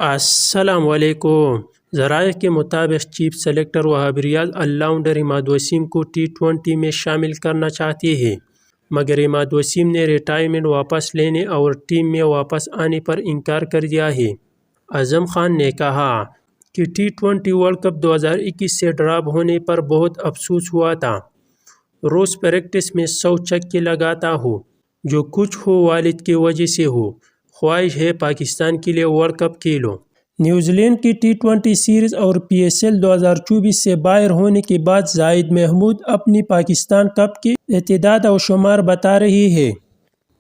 السلام علیکم۔ ذرائع کے مطابق chief selector Wahab Riaz all rounder عماد وسیم کو T20 میں شامل کرنا چاہتے ہیں، مگر عماد وسیم نے ریٹائرمنٹ واپس لینے اور ٹیم میں واپس آنے پر انکار کر دیا ہے۔ اعظم خان نے کہا کہ T20 ورلڈ کپ 2021 سے ڈراپ ہونے پر بہت افسوس ہوا تھا۔ روز پریکٹس میں 100 چھکے لگاتا ہوں، جو کچھ ہو والد کی وجہ سے ہو۔ خواہش ہے پاکستان کے لیے ورلڈ کپ کھیلوں۔ نیوزی لینڈ کی T20 سیریز اور PSL 2024 سے باہر ہونے کے بعد زاہد محمود اپنی پاکستان کپ کے اعداد و شمار بتا رہے ہیں۔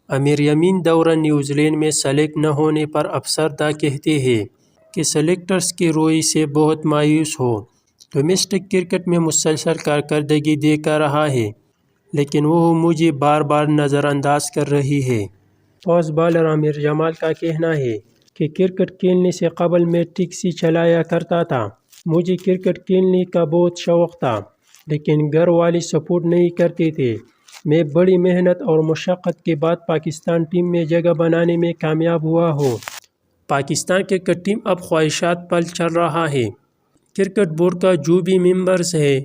امیر یمین دورہ نیوزی لینڈ میں سلیکٹ نہ ہونے پر افسردہ کہتے ہیں کہ سلیکٹرز کے رویے سے بہت مایوس ہوں۔ ڈومیسٹک کرکٹ میں مسلسل کارکردگی دکھا رہا ہے، لیکن وہ مجھے بار بار نظر انداز کر رہی ہے۔ فاسٹ بالر عامر جمال کا کہنا ہے کہ کرکٹ کھیلنے سے قبل میں ٹیکسی چلایا کرتا تھا۔ مجھے کرکٹ کھیلنے کا بہت شوق تھا، لیکن گھر والے سپورٹ نہیں کرتے تھے۔ میں بڑی محنت اور مشقت کے بعد پاکستان ٹیم میں جگہ بنانے میں کامیاب ہوا ہوں۔ پاکستان کرکٹ ٹیم اب خواہشات پر چل رہا ہے۔ کرکٹ بورڈ کا جو بھی ممبرز ہے،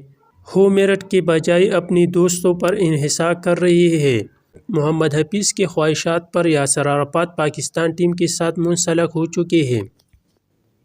وہ میرٹھ کے بجائے اپنے دوستوں پر انحصار کر رہے ہیں۔ محمد حفیظ کی خواہشات پر یاسر عرفات پاکستان ٹیم کے ساتھ منسلک ہو چکے ہیں۔